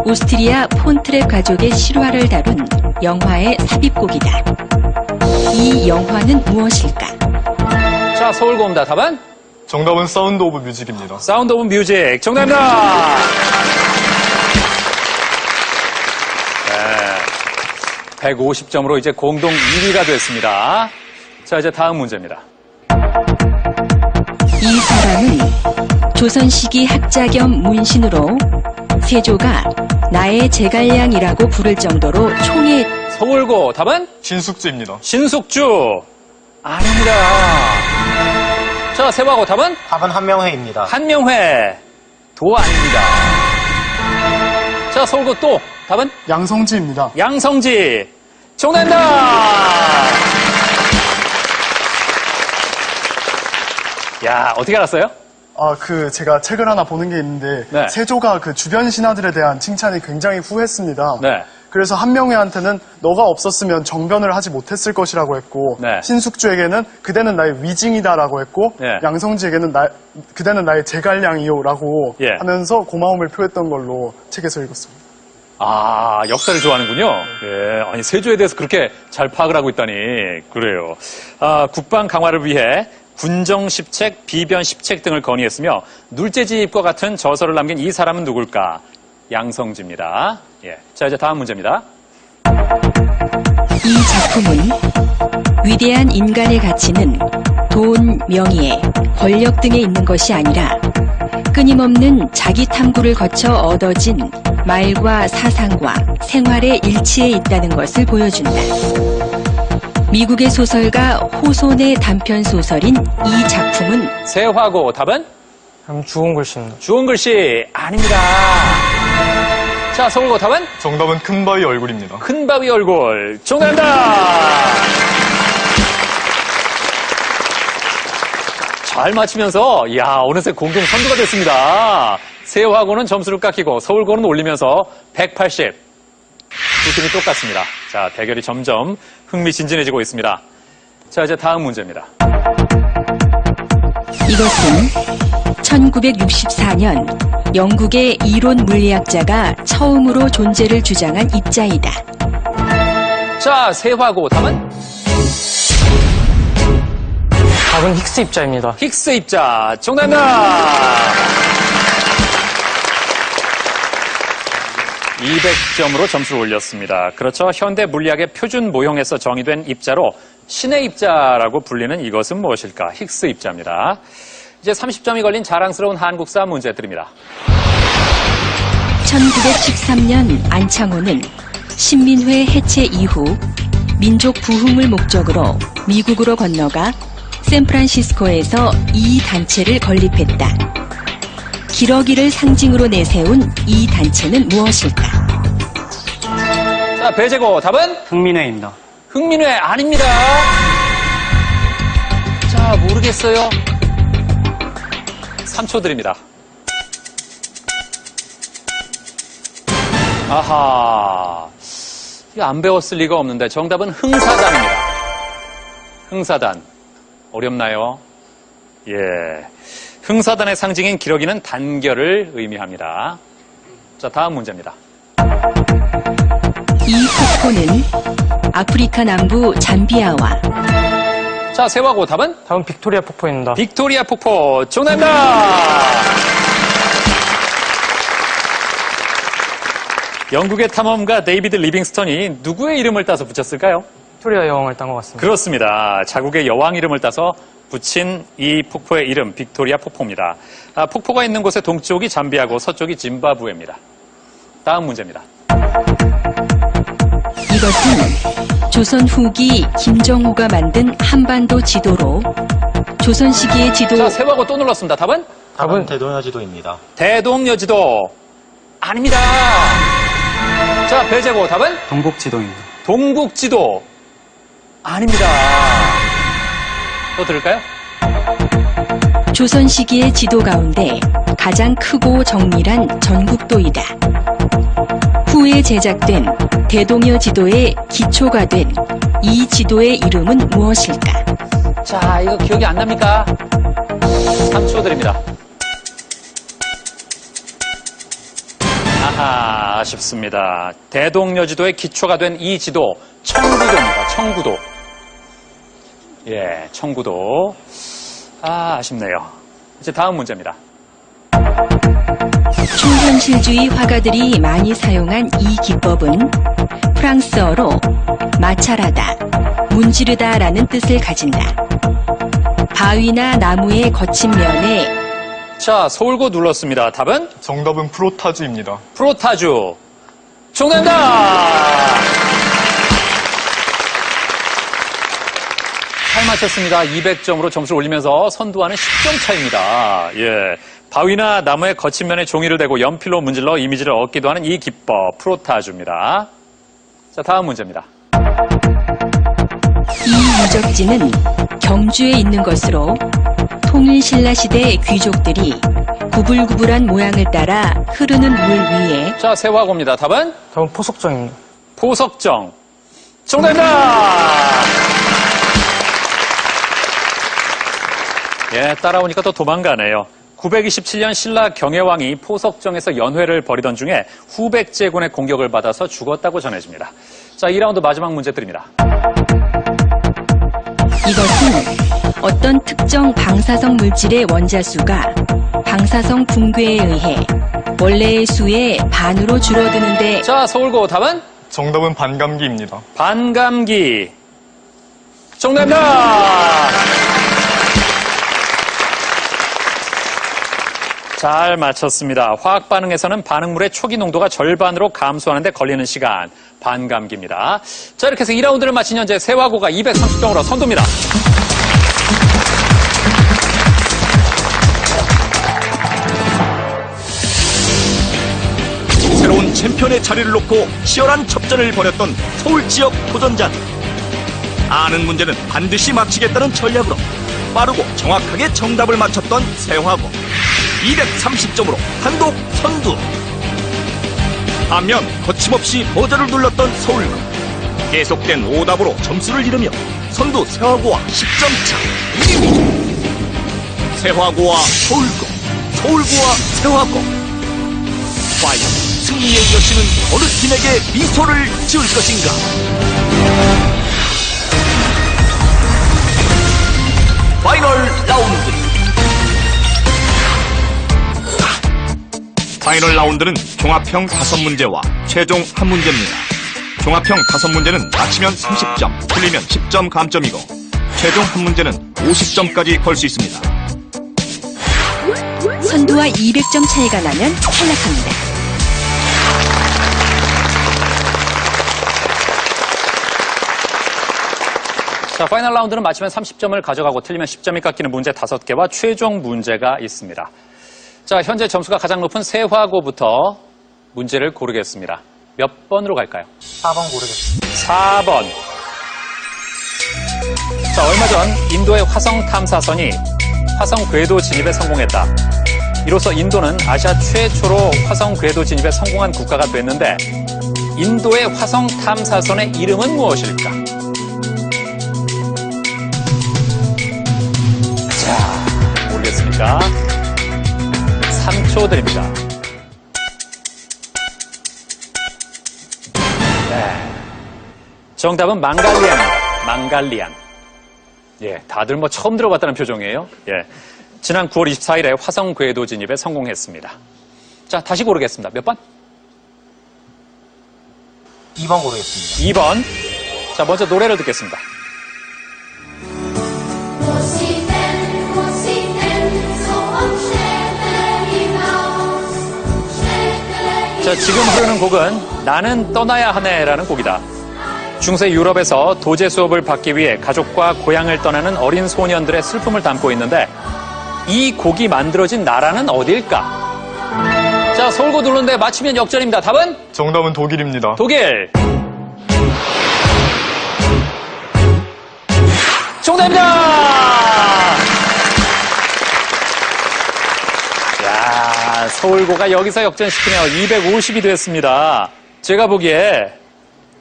오스트리아 폰트랩 가족의 실화를 다룬 영화의 삽입곡이다. 이 영화는 무엇일까? 자, 서울고입니다. 답은? 정답은 사운드 오브 뮤직입니다. 사운드 오브 뮤직. 정답입니다. 네. 150점으로 이제 공동 1위가 됐습니다. 자, 이제 다음 문제입니다. 이 사람은 조선시기 학자 겸 문신으로 세조가 나의 제갈량이라고 부를 정도로 총에 서울고 답은? 신숙주입니다. 신숙주. 아닙니다. 자, 세화고 답은? 답은 한명회입니다. 한명회. 도 아닙니다. 자, 서울고 또 답은? 양성지입니다. 양성지. 정답입니다. 야, 어떻게 알았어요? 제가 책을 하나 보는 게 있는데, 네. 세조가 그 주변 신하들에 대한 칭찬이 굉장히 후했습니다. 네. 그래서 한명회한테는 너가 없었으면 정변을 하지 못했을 것이라고 했고, 네. 신숙주에게는 그대는 나의 위징이다라고 했고, 네. 양성지에게는 그대는 나의 제갈량이요라고 예. 하면서 고마움을 표했던 걸로 책에서 읽었습니다. 아, 역사를 좋아하는군요. 예, 아니, 세조에 대해서 그렇게 잘 파악을 하고 있다니. 그래요. 아, 국방 강화를 위해 군정 10책, 비변 10책 등을 건의했으며 눌제지입과 같은 저서를 남긴 이 사람은 누굴까? 양성지입니다. 예. 자, 이제 다음 문제입니다. 이 작품은 위대한 인간의 가치는 돈, 명예, 권력 등에 있는 것이 아니라 끊임없는 자기 탐구를 거쳐 얻어진 말과 사상과 생활의 일치에 있다는 것을 보여준다. 미국의 소설가 호손의 단편 소설인 이 작품은 세화고 답은? 그럼 주홍 글씨입니다. 주홍 글씨 아닙니다. 자, 서울고 답은? 정답은 큰바위 얼굴입니다. 큰바위 얼굴. 정답입니다. 잘 맞히면서 어느새 공동 선두가 됐습니다. 세화고는 점수를 깎이고 서울고는 올리면서 180. 두 팀이 똑같습니다. 자, 대결이 점점 흥미진진해지고 있습니다. 자, 이제 다음 문제입니다. 이것은 1964년 영국의 이론 물리학자가 처음으로 존재를 주장한 입자이다. 자, 세화고 답은? 답은 힉스 입자입니다. 힉스 입자. 정답입니다. 200점으로 점수를 올렸습니다. 그렇죠. 현대 물리학의 표준 모형에서 정의된 입자로 신의 입자라고 불리는 이것은 무엇일까? 힉스 입자입니다. 이제 30점이 걸린 자랑스러운 한국사 문제 드립니다. 1913년 안창호는 신민회 해체 이후 민족 부흥을 목적으로 미국으로 건너가 샌프란시스코에서 이 단체를 건립했다. 기러기를 상징으로 내세운 이 단체는 무엇일까? 자, 배제고 답은? 흥민회입니다. 흥민회 아닙니다. 자, 모르겠어요. 3초 드립니다. 아하. 이거 안 배웠을 리가 없는데 정답은 흥사단입니다. 흥사단. 어렵나요? 예. 흥사단의 상징인 기러기는 단결을 의미합니다. 자, 다음 문제입니다. 이 폭포는 아프리카 남부 잠비아와 자, 세화고 답은? 다음 빅토리아 폭포입니다. 빅토리아 폭포. 정답입니다. 영국의 탐험가 데이비드 리빙스턴이 누구의 이름을 따서 붙였을까요? 빅토리아 여왕을 딴 것 같습니다. 그렇습니다. 자국의 여왕 이름을 따서 붙인 이 폭포의 이름 빅토리아 폭포입니다. 폭포가 있는 곳의 동쪽이 잠비아고 서쪽이 짐바브웨입니다. 다음 문제입니다. 이것은 조선 후기 김정호가 만든 한반도 지도로 조선 시기의 지도 자, 세화고 또 눌렀습니다. 답은? 답은 대동여지도입니다. 대동여지도. 아닙니다. 자, 배제고 답은? 동북지도입니다. 동북지도. 아닙니다. 또 들을까요? 조선 시기의 지도 가운데 가장 크고 정밀한 전국도이다. 후에 제작된 대동여 지도의 기초가 된 이 지도의 이름은 무엇일까? 자, 이거 기억이 안 납니까? 3초 드립니다. 아하, 아쉽습니다. 대동여지도의 기초가 된 이 지도, 청구도입니다. 청구도. 예, 청구도. 아, 아쉽네요. 이제 다음 문제입니다. 초현실주의 화가들이 많이 사용한 이 기법은 프랑스어로 마찰하다, 문지르다라는 뜻을 가진다. 바위나 나무의 거친 면에 자, 서울고 눌렀습니다. 답은? 정답은 프로타주입니다. 프로타주. 정답입니다! 잘 맞췄습니다. 200점으로 점수를 올리면서 선두와는 10점 차이입니다. 예. 바위나 나무의 거친 면에 종이를 대고 연필로 문질러 이미지를 얻기도 하는 이 기법, 프로타주입니다. 자, 다음 문제입니다. 이 유적지는 경주에 있는 것으로 통일신라 시대 귀족들이 구불구불한 모양을 따라 흐르는 물 위에 자, 세화고입니다. 답은? 다음 포석정입니다. 포석정. 정답입니다! 예, 따라오니까 또 도망가네요. 927년 신라 경혜왕이 포석정에서 연회를 벌이던 중에 후백제군의 공격을 받아서 죽었다고 전해집니다. 자, 2라운드 마지막 문제 드립니다. 이것은 어떤 특정 방사성 물질의 원자수가 방사성 붕괴에 의해 원래의 수의 반으로 줄어드는데 자, 서울고 답은? 정답은 반감기입니다. 반감기. 정답입니다! 잘 맞췄습니다. 화학 반응에서는 반응물의 초기 농도가 절반으로 감소하는 데 걸리는 시간, 반감기입니다. 자, 이렇게 해서 2라운드를 마친 현재 세화고가 230점으로 선두입니다. 새로운 챔피언의 자리를 놓고 치열한 접전을 벌였던 서울 지역 도전자들. 아는 문제는 반드시 맞히겠다는 전략으로 빠르고 정확하게 정답을 맞췄던 세화고 230점으로 단독 선두. 반면 거침없이 버저를 눌렀던 서울고 계속된 오답으로 점수를 잃으며 선두 세화고와 10점 차 2위. 세화고와 서울고, 서울고와 세화고. 과연 승리의 여신은 어느 팀에게 미소를 지을 것인가? 파이널 라운드. 파이널 라운드는 종합형 5문제와 최종 1문제입니다. 종합형 5문제는 맞히면 30점, 틀리면 10점 감점이고 최종 1문제는 50점까지 걸 수 있습니다. 선두와 200점 차이가 나면 탈락합니다. 자, 파이널 라운드는 맞히면 30점을 가져가고 틀리면 10점이 깎이는 문제 5개와 최종 문제가 있습니다. 자, 현재 점수가 가장 높은 세화고부터 문제를 고르겠습니다. 몇 번으로 갈까요? 4번 고르겠습니다. 4번. 자, 얼마 전 인도의 화성 탐사선이 화성 궤도 진입에 성공했다. 이로써 인도는 아시아 최초로 화성 궤도 진입에 성공한 국가가 됐는데 인도의 화성 탐사선의 이름은 무엇일까? 자, 모르겠습니까? 3초 드립니다. 네. 정답은 망갈리안입니다. 망갈리안. 예, 다들 뭐 처음 들어봤다는 표정이에요. 예. 지난 9월 24일에 화성 궤도 진입에 성공했습니다. 자, 다시 고르겠습니다. 몇 번? 2번 고르겠습니다. 2번. 자, 먼저 노래를 듣겠습니다. 자, 지금 흐르는 곡은 나는 떠나야 하네라는 곡이다. 중세 유럽에서 도제 수업을 받기 위해 가족과 고향을 떠나는 어린 소년들의 슬픔을 담고 있는데 이 곡이 만들어진 나라는 어디일까? 자, 서울고 누르는데 맞히면 역전입니다. 답은? 정답은 독일입니다. 독일. 정답입니다! 야, 서울고가 여기서 역전시키네요. 250이 됐습니다. 제가 보기에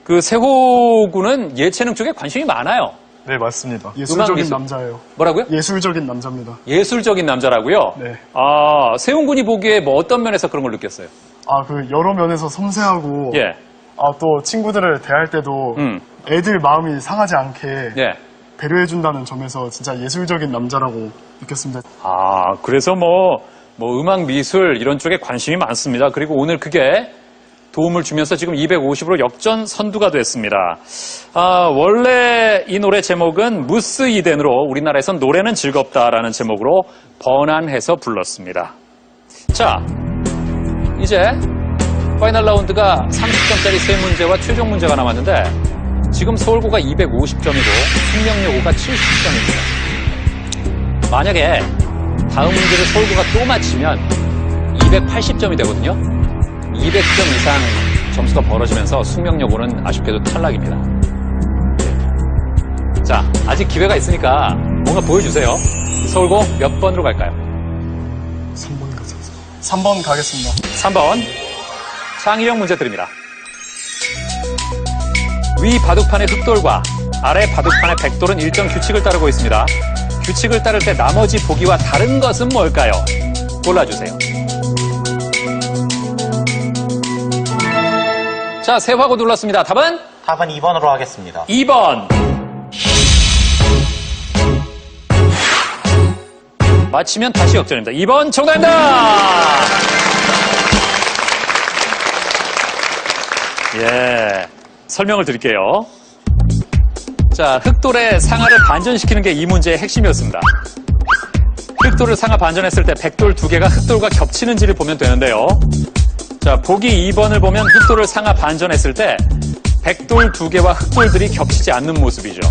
그 세호군은 예체능 쪽에 관심이 많아요. 네, 맞습니다. 예술적인 미술. 남자예요. 뭐라고요? 예술적인 남자입니다. 예술적인 남자라고요? 네. 아, 세훈군이 보기에 뭐 어떤 면에서 그런 걸 느꼈어요? 아, 그 여러 면에서 섬세하고 예. 아, 또 친구들을 대할 때도 애들 마음이 상하지 않게 예. 배려해준다는 점에서 진짜 예술적인 남자라고 느꼈습니다. 아, 그래서 뭐 음악, 미술 이런 쪽에 관심이 많습니다. 그리고 오늘 그게 도움을 주면서 지금 250으로 역전 선두가 됐습니다. 아, 원래 이 노래 제목은 무스 이덴으로 우리나라에선 노래는 즐겁다라는 제목으로 번안해서 불렀습니다. 자, 이제 파이널 라운드가 30점짜리 세 문제와 최종 문제가 남았는데 지금 서울고가 250점이고 숙명여고가 70점입니다. 만약에 다음 문제를 서울고가 또 맞히면 280점이 되거든요. 200점 이상 점수가 벌어지면서 숙명여고는 아쉽게도 탈락입니다. 자, 아직 기회가 있으니까 뭔가 보여주세요. 서울고 몇 번으로 갈까요? 3번 가자. 3번 가겠습니다. 3번. 창의력 문제 드립니다. 위 바둑판의 흑돌과 아래 바둑판의 백돌은 일정 규칙을 따르고 있습니다. 규칙을 따를 때 나머지 보기와 다른 것은 뭘까요? 골라주세요. 자, 세화고 눌렀습니다. 답은? 답은 2번으로 하겠습니다. 2번. 맞히면 다시 역전입니다. 2번 정답입니다. 예. 설명을 드릴게요. 자, 흑돌의 상하를 반전시키는 게 이 문제의 핵심이었습니다. 흑돌을 상하 반전했을 때 백돌 두 개가 흑돌과 겹치는지를 보면 되는데요. 자, 보기 2번을 보면 흑돌을 상하 반전했을 때 백돌 두 개와 흑돌들이 겹치지 않는 모습이죠.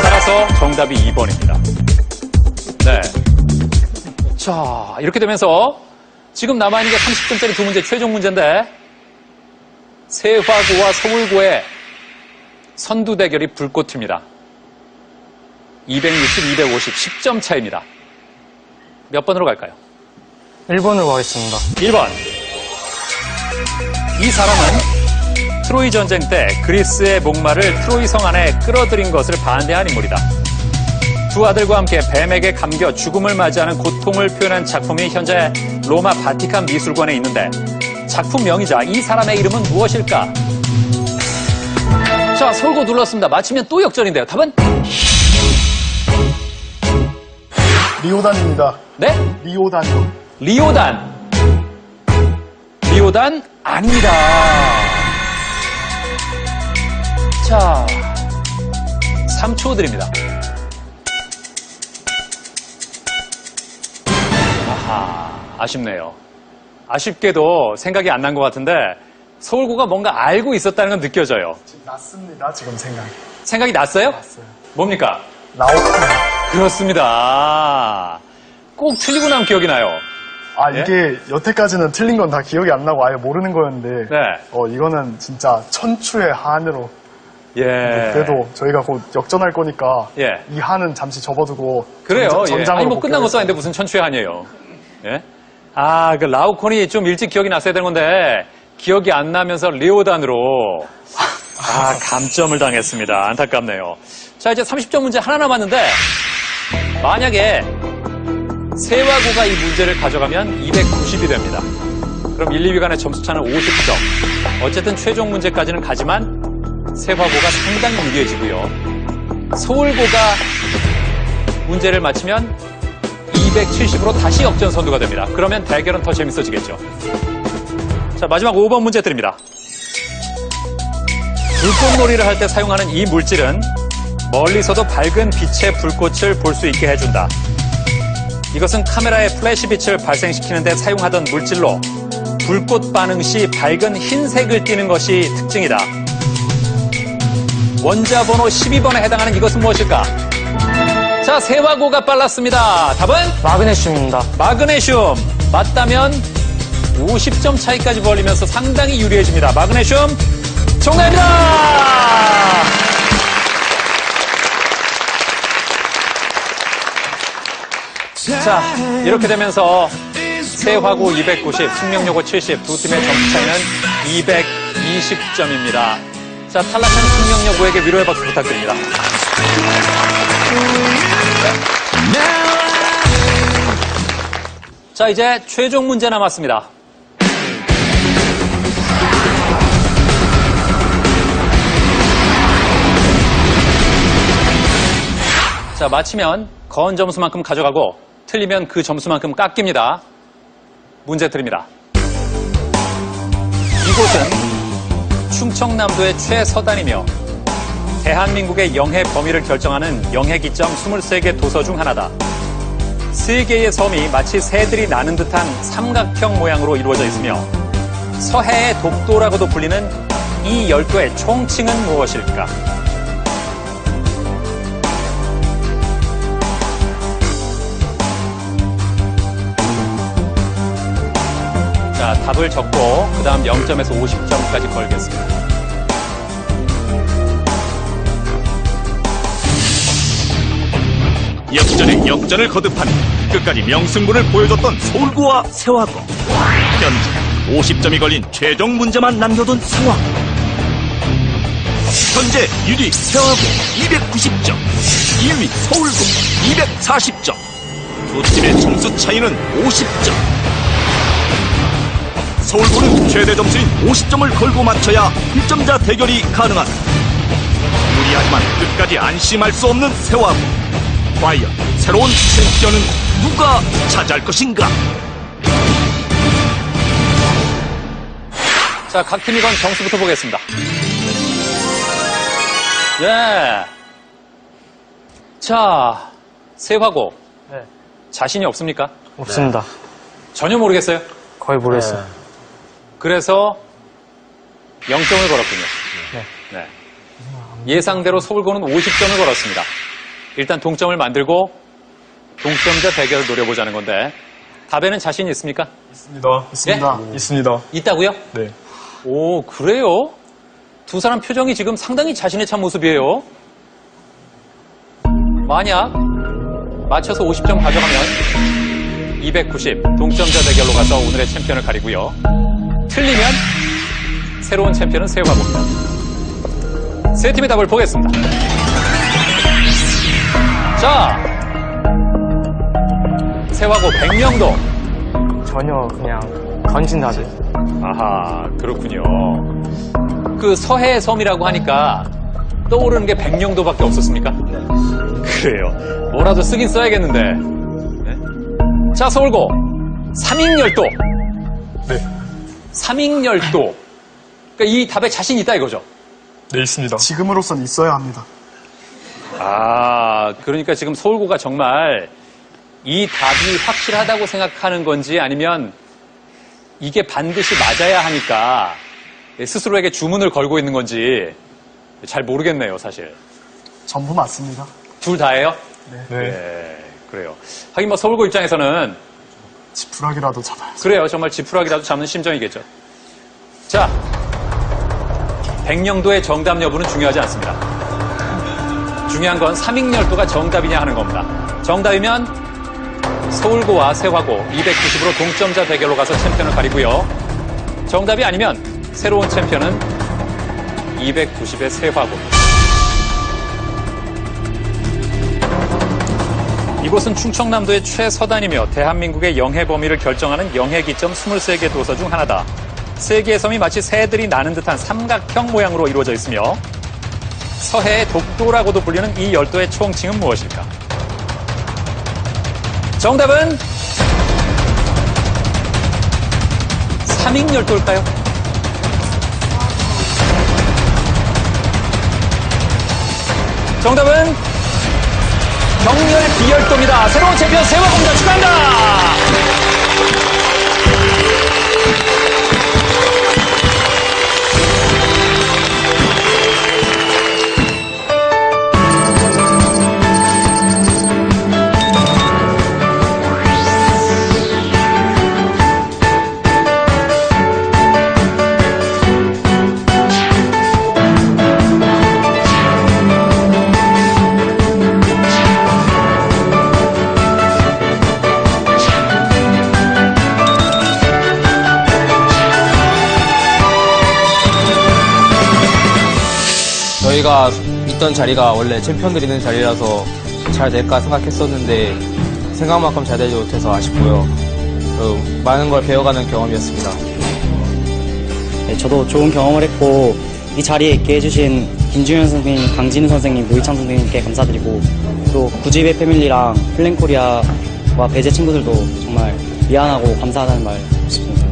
따라서 정답이 2번입니다. 네. 자, 이렇게 되면서 지금 남아있는 게 30점짜리 두 문제 최종 문제인데 세화고와 서울고의 선두 대결이 불꽃 튑니다. 260, 250, 10점 차이입니다. 몇 번으로 갈까요? 1번으로 가겠습니다. 1번. 이 사람은 트로이 전쟁 때 그리스의 목마를 트로이 성 안에 끌어들인 것을 반대한 인물이다. 두 아들과 함께 뱀에게 감겨 죽음을 맞이하는 고통을 표현한 작품이 현재 로마 바티칸 미술관에 있는데 작품명이자 이 사람의 이름은 무엇일까? 자, 서울고 눌렀습니다. 맞히면 또 역전인데요. 답은? 리오단입니다. 네? 리오단이요. 리오단. 리오단 아닙니다. 자, 3초 드립니다. 아하, 아쉽네요. 아쉽게도 생각이 안 난 것 같은데 서울고가 뭔가 알고 있었다는 건 느껴져요. 지금 났습니다. 지금 생각이. 생각이 났어요? 났어요. 뭡니까? 라오프. 그렇습니다. 꼭 틀리고 나면 기억이 나요. 아, 예? 이게 여태까지는 틀린 건 다 기억이 안 나고 아예 모르는 거였는데 네. 이거는 진짜 천추의 한으로 예. 그래도 저희가 곧 역전할 거니까 예. 이 한은 잠시 접어두고 그래요. 예. 전장으로 아니, 뭐 끝난 것도 복귀하겠습니다. 아닌데 무슨 천추의 한이에요. 예. 그 라우콘이 좀 일찍 기억이 났어야 되는 건데, 기억이 안 나면서 리오단으로, 감점을 당했습니다. 안타깝네요. 자, 이제 30점 문제 하나 남았는데, 만약에 세화고가 이 문제를 가져가면 290이 됩니다. 그럼 1, 2위 간의 점수 차는 50점. 어쨌든 최종 문제까지는 가지만, 세화고가 상당히 유리해지고요. 서울고가 문제를 맞히면 270으로 다시 역전 선두가 됩니다. 그러면 대결은 더 재밌어지겠죠. 자, 마지막 5번 문제 드립니다. 불꽃놀이를 할 때 사용하는 이 물질은 멀리서도 밝은 빛의 불꽃을 볼 수 있게 해준다. 이것은 카메라의 플래시 빛을 발생시키는 데 사용하던 물질로 불꽃 반응 시 밝은 흰색을 띠는 것이 특징이다. 원자 번호 12번에 해당하는 이것은 무엇일까? 자, 세화고가 빨랐습니다. 답은? 마그네슘입니다. 마그네슘. 맞다면 50점 차이까지 벌리면서 상당히 유리해집니다. 마그네슘 정답입니다. 자, 이렇게 되면서 세화고 290, 숙명여고 70, 두 팀의 점수 차이는 220점입니다. 자, 탈락한 숙명여고에게 위로의 박수 부탁드립니다. 자, 이제 최종 문제 남았습니다. 자, 맞히면 건 점수만큼 가져가고 틀리면 그 점수만큼 깎입니다. 문제 드립니다. 이곳은 충청남도의 최서단이며 대한민국의 영해 범위를 결정하는 영해기점 23개 도서 중 하나다. 3개의 섬이 마치 새들이 나는 듯한 삼각형 모양으로 이루어져 있으며 서해의 독도라고도 불리는 이 열도의 총칭은 무엇일까? 자, 답을 적고 그 다음 0점에서 50점까지 걸겠습니다. 역전에 역전을 거듭하는 끝까지 명승부를 보여줬던 서울고와 세화고. 현재 50점이 걸린 최종 문제만 남겨둔 상황. 현재 1위 세화고 290점, 2위 서울고 240점. 두 팀의 점수 차이는 50점. 서울고는 최대 점수인 50점을 걸고 맞춰야 1점자 대결이 가능하다. 무리하지만 끝까지 안심할 수 없는 세화고. 과연 새로운 챔피언은 누가 차지할 것인가? 자, 각 팀이 건 점수부터 보겠습니다. 예. 자, 세화고. 네. 자신이 없습니까? 없습니다. 전혀 모르겠어요? 거의 모르겠어요. 그래서 0점을 걸었군요. 네. 예상대로 서울고는 50점을 걸었습니다. 일단 동점을 만들고 동점자 대결을 노려보자는 건데 답에는 자신 있습니까? 있습니다. 있습니다. 있습니다. 있다고요? 네. 오, 그래요? 두 사람 표정이 지금 상당히 자신에 찬 모습이에요. 만약 맞춰서 50점 가져가면 290 동점자 대결로 가서 오늘의 챔피언을 가리고요. 틀리면 새로운 챔피언은 세화고입니다. 세 팀의 답을 보겠습니다. 자, 세화고 백령도. 전혀 그냥 던진 답이. 아하, 그렇군요. 그 서해 섬이라고 하니까 떠오르는 게 백령도밖에 없었습니까? 그래요. 뭐라도 쓰긴 써야겠는데. 네? 자, 서울고 삼익열도. 네. 삼익열도. 그러니까 이 답에 자신 있다 이거죠? 네, 있습니다. 지금으로선 있어야 합니다. 아, 그러니까 지금 서울고가 정말 이 답이 확실하다고 생각하는 건지 아니면 이게 반드시 맞아야 하니까 스스로에게 주문을 걸고 있는 건지 잘 모르겠네요, 사실. 전부 맞습니다. 둘 다예요? 네. 그래요. 하긴 뭐 서울고 입장에서는 지푸라기라도 잡아야죠. 그래요. 정말 지푸라기라도 잡는 심정이겠죠. 자, 백령도의 정답 여부는 중요하지 않습니다. 중요한 건 삼익열도가 정답이냐 하는 겁니다. 정답이면 서울고와 세화고 290으로 동점자 대결로 가서 챔피언을 가리고요. 정답이 아니면 새로운 챔피언은 290의 세화고입니다. 이곳은 충청남도의 최서단이며 대한민국의 영해 범위를 결정하는 영해 기점 23개 도서 중 하나다. 세 개의 섬이 마치 새들이 나는 듯한 삼각형 모양으로 이루어져 있으며 서해의 독도라고도 불리는 이 열도의 총칭은 무엇일까? 정답은 삼익열도일까요? 정답은 경렬 비열도입니다. 새로운 챔피언 세화고입니다. 축하합니다. 저희가 있던 자리가 원래 챔피언들이 있는 자리라서 잘 될까 생각했었는데 생각만큼 잘 되지 못해서 아쉽고요. 많은 걸 배워가는 경험이었습니다. 네, 저도 좋은 경험을 했고 이 자리에 있게 해주신 김준현 선생님, 강진우 선생님, 노희창 선생님께 감사드리고 또 구지배 패밀리랑 플랜코리아와 배제 친구들도 정말 미안하고 감사하다는 말 싶습니다.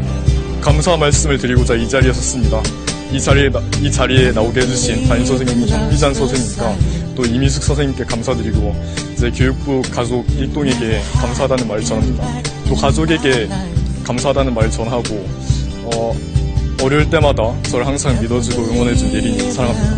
감사 말씀을 드리고자 이 자리에 섰습니다. 이 자리에 나오게 해주신 담임 선생님 현비잔 선생님과 또 이미숙 선생님께 감사드리고 이제 교육부 가족 일동에게 감사하다는 말을 전합니다. 또 가족에게 감사하다는 말을 전하고 어려울 때마다 저를 항상 믿어주고 응원해준 예린이 사랑합니다.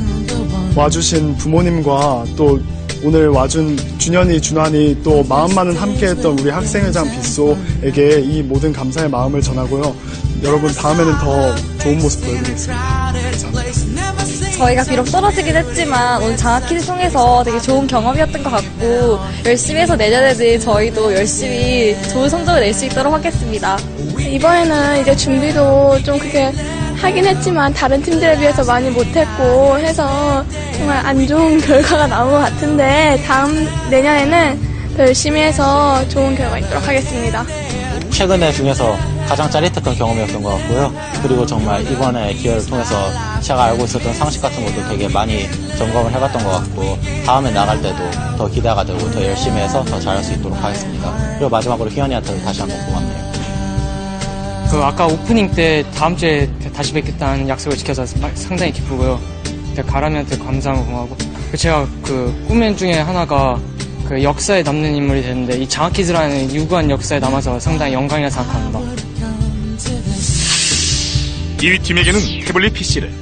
와주신 부모님과 또 오늘 와준 준현이, 준환이 또 마음 많은 함께했던 우리 학생회장 빗소에게 이 모든 감사의 마음을 전하고요. 여러분 다음에는 더 좋은 모습 보여드리겠습니다. 감사합니다. 저희가 비록 떨어지긴 했지만 오늘 장학퀴즈 통해서 되게 좋은 경험이었던 것 같고 열심히 해서 내년에는 저희도 열심히 좋은 성적을 낼 수 있도록 하겠습니다. 이번에는 이제 준비도 좀 그렇게 하긴 했지만 다른 팀들에 비해서 많이 못했고 해서 정말 안 좋은 결과가 나온 것 같은데 내년에는 더 열심히 해서 좋은 결과 있도록 하겠습니다. 최근에 중에서 가장 짜릿했던 경험이었던 것 같고요. 그리고 정말 이번에 기회를 통해서 제가 알고 있었던 상식 같은 것도 되게 많이 점검을 해봤던 것 같고 다음에 나갈 때도 더 기대가 되고 더 열심히 해서 더 잘할 수 있도록 하겠습니다. 그리고 마지막으로 희연이한테도 다시 한번 고맙네요. 아까 오프닝 때 다음 주에 다시 뵙겠다는 약속을 지켜서 상당히 기쁘고요. 가람이한테 감사하고 고마워하고 제가 꿈 중에 하나가 역사에 남는 인물이 되는데 이 장학퀴즈라는 유구한 역사에 남아서 상당히 영광이라 생각합니다. 1위 팀에게는 태블릿 PC를